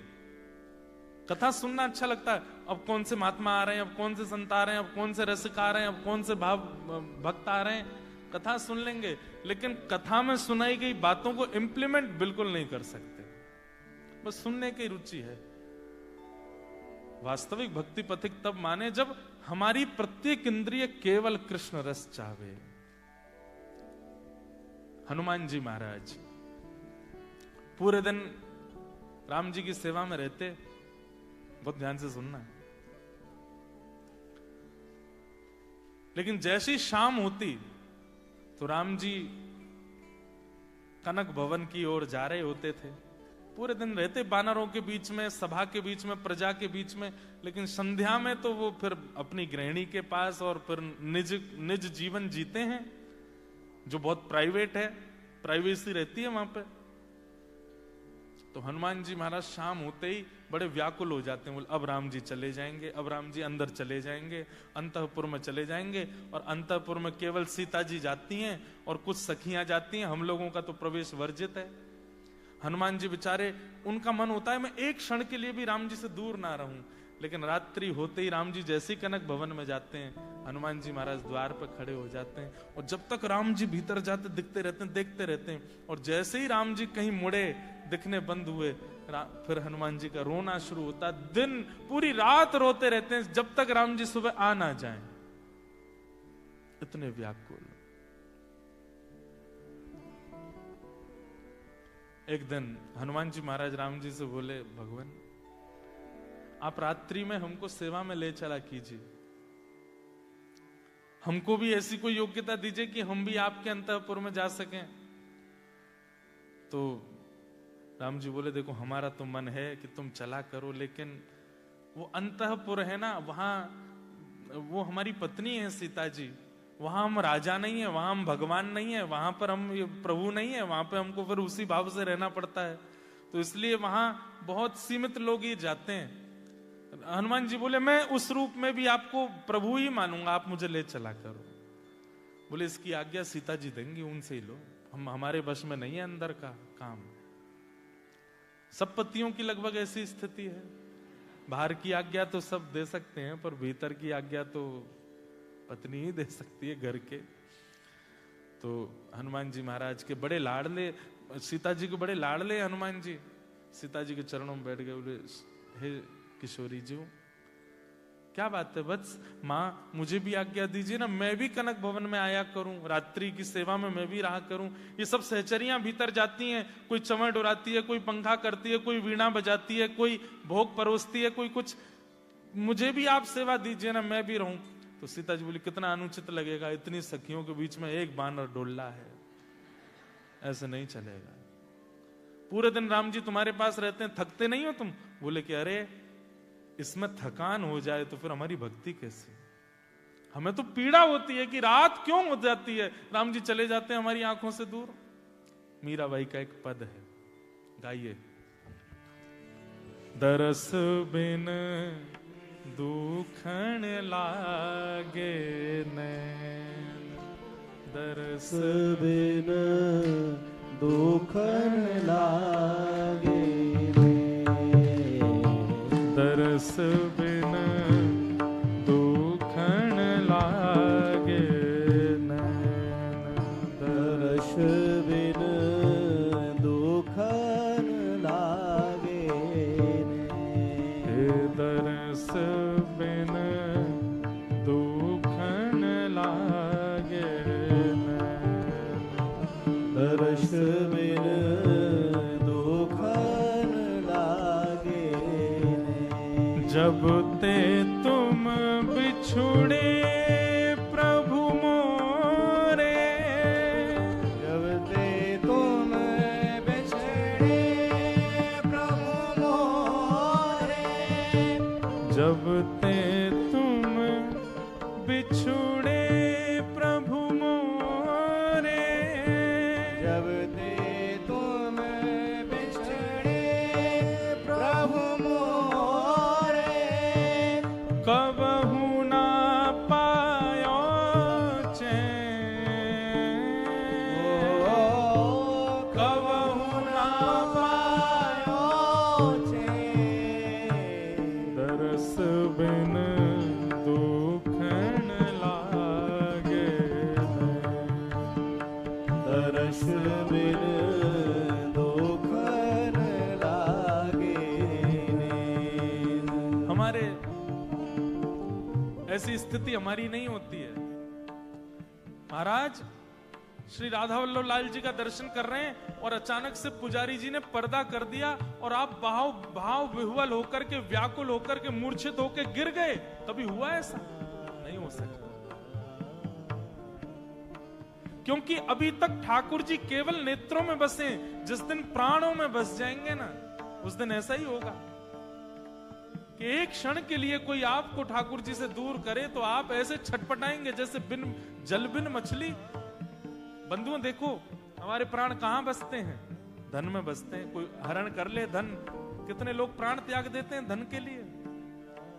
कथा सुनना अच्छा लगता है। अब कौन से महात्मा आ रहे हैं, अब कौन से संत आ रहे हैं, अब कौन से रसिक आ रहे हैं, अब कौन से भाव भक्त आ रहे हैं, कथा सुन लेंगे, लेकिन कथा में सुनाई गई बातों को इंप्लीमेंट बिल्कुल नहीं कर सकते, बस सुनने की रुचि है। वास्तविक भक्ति पथिक तब माने जब हमारी प्रत्येक इंद्रिय केवल कृष्ण रस चाहे। हनुमान जी महाराज पूरे दिन राम जी की सेवा में रहते, बहुत ध्यान से सुनना, लेकिन जैसी शाम होती तो राम जी कनक भवन की ओर जा रहे होते थे। पूरे दिन रहते बानरों के बीच में, सभा के बीच में, प्रजा के बीच में, लेकिन संध्या में तो वो फिर अपनी गृहिणी के पास और फिर निज जीवन जीते हैं जो बहुत प्राइवेट है, प्राइवेसी रहती है वहां पे। तो हनुमान जी महाराज शाम होते ही बड़े व्याकुल हो जाते हैं, बोले अब राम जी चले जाएंगे, अब राम जी अंदर चले जाएंगे, अंतःपुर में चले जाएंगे, और अंतःपुर में केवल सीता जी जाती हैं और कुछ सखियां जाती हैं, हम लोगों का तो प्रवेश वर्जित है। हनुमान जी बेचारे, उनका मन होता है मैं एक क्षण के लिए भी राम जी से दूर ना रहूं, लेकिन रात्रि होते ही राम जी जैसे ही कनक भवन में जाते हैं, हनुमान जी महाराज द्वार पर खड़े हो जाते हैं, और जब तक राम जी भीतर जाते दिखते रहते हैं, देखते रहते हैं, और जैसे ही राम जी कहीं मुड़े, दिखने बंद हुए, फिर हनुमान जी का रोना शुरू होता। दिन पूरी रात रोते रहते हैं जब तक राम जी सुबह आ ना जाएं, इतने व्याकुल। एक दिन हनुमान जी महाराज राम जी से बोले, भगवान आप रात्रि में हमको सेवा में ले चला कीजिए, हमको भी ऐसी कोई योग्यता दीजिए कि हम भी आपके अंतःपुर में जा सकें। तो राम जी बोले, देखो हमारा तो मन है कि तुम चला करो, लेकिन वो अंतःपुर है ना, वहां वो हमारी पत्नी है सीता जी, वहां हम राजा नहीं है, वहां हम भगवान नहीं है, वहां पर हम प्रभु नहीं है, वहां पे हमको फिर उसी भाव से रहना पड़ता है, तो इसलिए वहां बहुत सीमित लोग ही जाते हैं। हनुमान जी बोले, मैं उस रूप में भी आपको प्रभु ही मानूंगा, आप मुझे ले चला करो। बोले इसकी आज्ञा सीता जी देंगी, उनसे ही लो, हमारे वश में नहीं है अंदर का काम। सब पतियों की लगभग ऐसी स्थिति है, बाहर की आज्ञा तो सब दे सकते हैं, पर भीतर की आज्ञा तो पत्नी ही दे सकती है घर के। तो हनुमान जी महाराज के बड़े लाडले, सीता जी के बड़े लाडले हनुमान जी, सीता जी के चरणों में बैठ गए, बोले हे किशोरी जी, क्या बात है वत्स, माँ मुझे भी आज्ञा दीजिए ना, मैं भी कनक भवन में आया करूं, रात्रि की सेवा में मैं भी रहा करूं। ये सब सहचरियां भीतर जाती हैं, कोई चमड़ उड़ाती है, कोई पंखा करती है, कोई वीणा बजाती है, कोई भोग परोसती है, कोई कुछ, मुझे भी आप सेवा दीजिए ना, मैं भी रहूं। तो सीता जी बोली, कितना अनुचित लगेगा, इतनी सखियों के बीच में एक बानर डोला है, ऐसे नहीं चलेगा। पूरे दिन राम जी तुम्हारे पास रहते हैं, थकते नहीं हो तुम? बोले कि अरे इसमें थकान हो जाए तो फिर हमारी भक्ति कैसी? हमें तो पीड़ा होती है कि रात क्यों हो जाती है, राम जी चले जाते हैं हमारी आंखों से दूर। मीराबाई का एक पद है, गाइए। दरस बिन दुखन लागे नैन, दरस बिन दुखन लागे, दरस बिन दुखन लागे नैन, दरस बिन दुखन लागे, दरस बिन दुखन लागे नैन, दरस बिन दुखन लागे। जब ते तुम बिछुड़े प्रभु मोरे, जब ते तुम बिछड़े प्रभु मोरे, जब ते तुम बिछुड़े प्रभु मोरे, जब ते तुम बिछड़े प्रभु मोरे, कबहु ना पायो चैन, कबहु ना पायो चैन, दरस बिन दुखन लागे नैन, दरस बिन दुखन लागे। हमारे ऐसी स्थिति हमारी नहीं होती है। महाराज श्री राधा वल्लभ लाल जी का दर्शन कर रहे हैं और अचानक से पुजारी जी ने पर्दा कर दिया और आप भाव विह्वल होकर के, व्याकुल होकर के, मूर्छित होकर गिर गए। कभी हुआ ऐसा? नहीं हो सकता, क्योंकि अभी तक ठाकुर जी केवल नेत्रों में बसे। जिस दिन प्राणों में बस जाएंगे ना, उस दिन ऐसा ही होगा कि एक क्षण के लिए कोई आपको ठाकुर जी से दूर करे तो आप ऐसे छटपटाएंगे जैसे बिन जल बिन मछली। बंधुओं देखो, हमारे प्राण कहां बसते हैं? धन में बसते हैं। कोई हरण कर ले धन, कितने लोग प्राण त्याग देते हैं धन के लिए।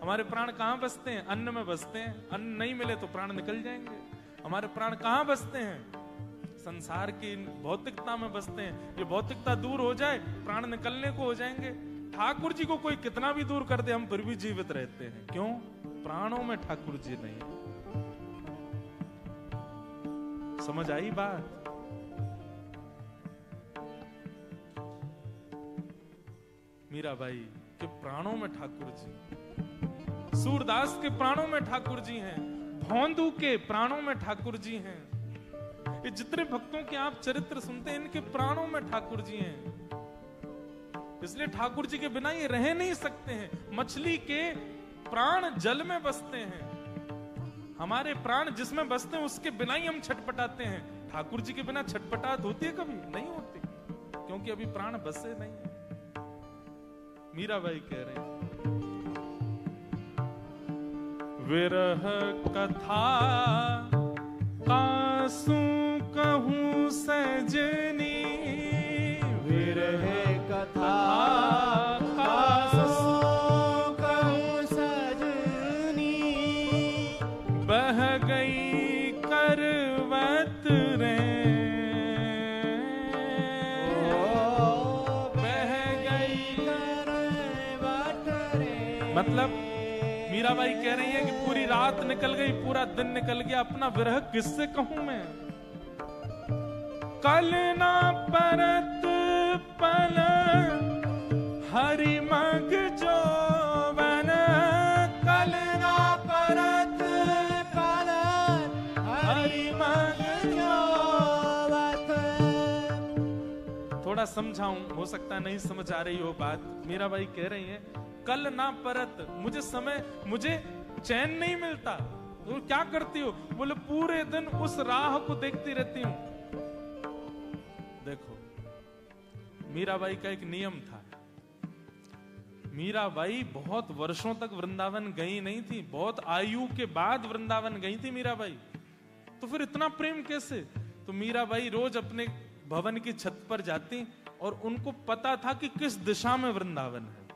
हमारे प्राण कहां बसते हैं? अन्न में बसते हैं। अन्न नहीं मिले तो प्राण निकल जाएंगे। हमारे प्राण कहां बसते हैं? संसार की भौतिकता में बसते हैं। ये भौतिकता दूर हो जाए, प्राण निकलने को हो जाएंगे। ठाकुर जी को कोई कितना भी दूर कर दे, हम फिर भी जीवित रहते हैं। क्यों? प्राणों में ठाकुर जी नहीं। समझ आई बात? मीराबाई के प्राणों में ठाकुर जी, सूरदास के प्राणों में ठाकुर जी हैं, भौंदू के प्राणों में ठाकुर जी हैं। ये जितने भक्तों के आप चरित्र सुनते हैं, इनके प्राणों में ठाकुर जी हैं। इसलिए ठाकुर जी के बिना ये रह नहीं सकते हैं। मछली के प्राण जल में बसते हैं, हमारे प्राण जिसमें बसते हैं उसके बिना ही हम छटपटाते हैं। ठाकुर जी के बिना छटपटाहट होती है? कभी नहीं होती, क्योंकि अभी प्राण बसे नहीं है। मीराबाई कह रहे हैं, विरह कथा कासू कहूं सजनी, विरह कथा कासू कहूं सजनी, बह गई करवत रे, बह गई करवत रे। मतलब मीराबाई कह रही है कि पूरी रात निकल गई, पूरा दिन निकल गया, अपना विरह किससे कहूं मैं? कल ना परत पल हरि मग जो बन, कल ना परत पल हरि मग जोवत। थोड़ा समझाऊं, हो सकता नहीं समझ आ रही हो बात। मीराबाई कह रही है, कल ना परत, मुझे चैन नहीं मिलता। तो क्या करती हो? बोले पूरे दिन उस राह को देखती रहती हूं। देखो, मीराबाई का एक नियम था, मीराबाई बहुत वर्षों तक वृंदावन गई नहीं थी, बहुत आयु के बाद वृंदावन गई थी मीराबाई। तो फिर इतना प्रेम कैसे? तो मीराबाई रोज अपने भवन की छत पर जाती और उनको पता था कि किस दिशा में वृंदावन है,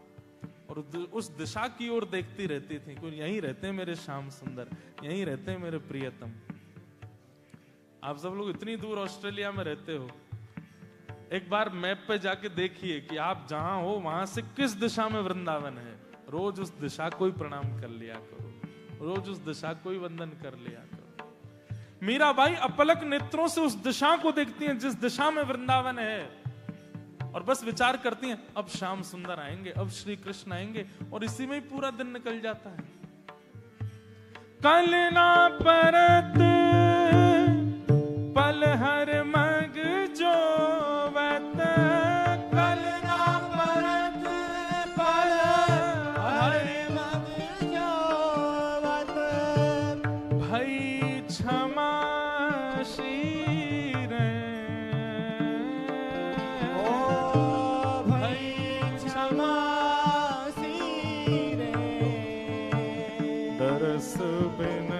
और उस दिशा की ओर देखती रहती थी कि यहीं रहते हैं मेरे श्याम सुंदर, यहीं रहते हैं मेरे प्रियतम। आप सब लोग इतनी दूर ऑस्ट्रेलिया में रहते हो, एक बार मैप पे जाके देखिए कि आप जहां हो वहां से किस दिशा में वृंदावन है। रोज उस दिशा को ही प्रणाम कर लिया करो, रोज उस दिशा को ही वंदन कर लिया करो। मीराबाई अपलक नेत्रों से उस दिशा को देखती हैं जिस दिशा में वृंदावन है, और बस विचार करती हैं अब श्याम सुंदर आएंगे, अब श्री कृष्ण आएंगे, और इसी में ही पूरा दिन निकल जाता है। कल ना परत पल हर मग जोवत, कल ना परत पल हर मग जोवत, भई क्षमा शीर, ओ भई क्षमा शीरे, दरस बिन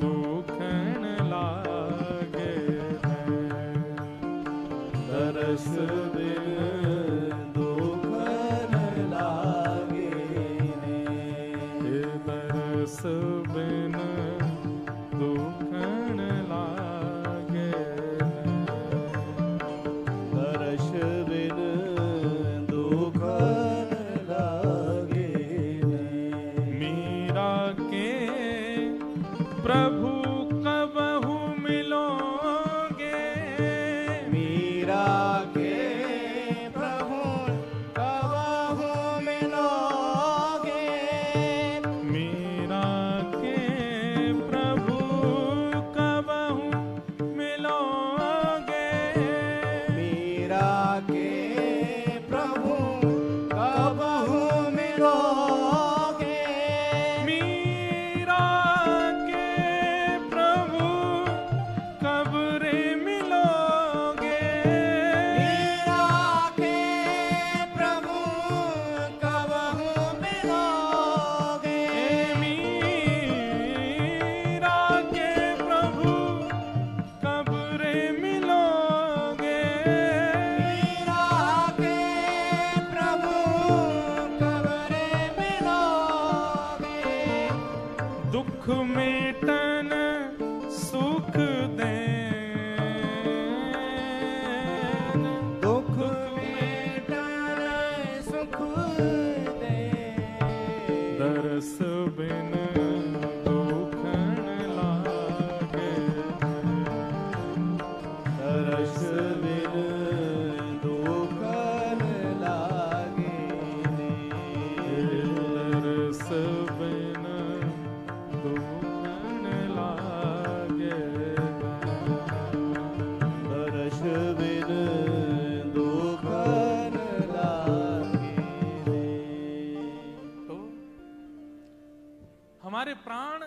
दुखन लागे, दरस बिन दुखन लागे, दरस बिन दुखन लागे, दर्श बिन दुखन लागे। मीरा के प्रभु कबहु मिलोगे, मीरा के प्रभु कबहु मिलोगे, मीरा के प्रभु कबहु मिलोगे, मीरा के प्रभु कबहु मिलोगे, मीरा के प्रभु कब रे मिलोगे, मीरा के प्रभु कबहु मिलोगे, मीरा के प्रभु कब रे मिलोगे, मीरा के प्रभु कब रे मिलोगे, दुख मेटन सुख देन, दुख मेटन सुख दे, दरस बिन दुखन लागे, दर्श बिन दुखन लागे, दरस बिन दुखन लागे, दर्श बिन दुखन लागे। तो हमारे प्राण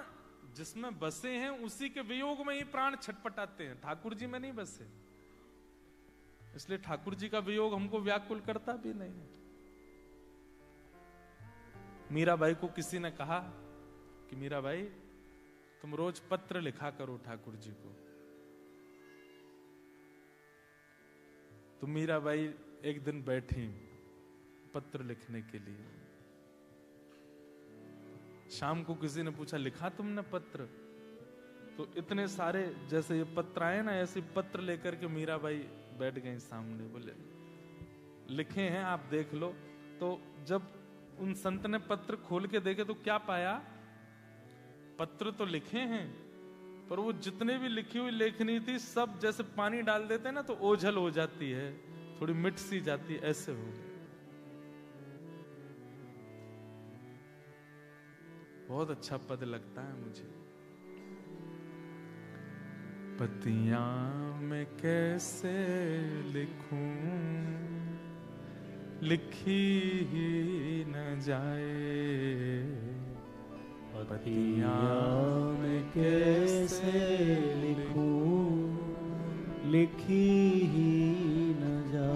जिसमें बसे हैं उसी के वियोग में ही प्राण छटपटाते हैं, ठाकुर जी में नहीं बसे, इसलिए ठाकुर जी का वियोग हमको व्याकुल करता भी नहीं। मीराबाई को किसी ने कहा कि मीराबाई तुम रोज पत्र लिखा करो ठाकुर जी को। तो मीराबाई एक दिन बैठी पत्र लिखने के लिए। शाम को किसी ने पूछा लिखा तुमने पत्र? तो इतने सारे जैसे ये पत्र आए ना, ऐसे पत्र लेकर के मीराबाई बैठ गई सामने, बोले लिखे हैं आप देख लो। तो जब उन संत ने पत्र खोल के देखे तो क्या पाया? पत्र तो लिखे हैं पर वो जितने भी लिखी हुई लेखनी थी सब जैसे पानी डाल देते हैं ना तो ओझल हो जाती है, थोड़ी मिट सी जाती है, ऐसे हो गए। बहुत अच्छा पद लगता है मुझे। पतियां मैं कैसे लिखूं, लिखी ही न जाए। पतियां मैं कैसे लिखूं, लिखी ही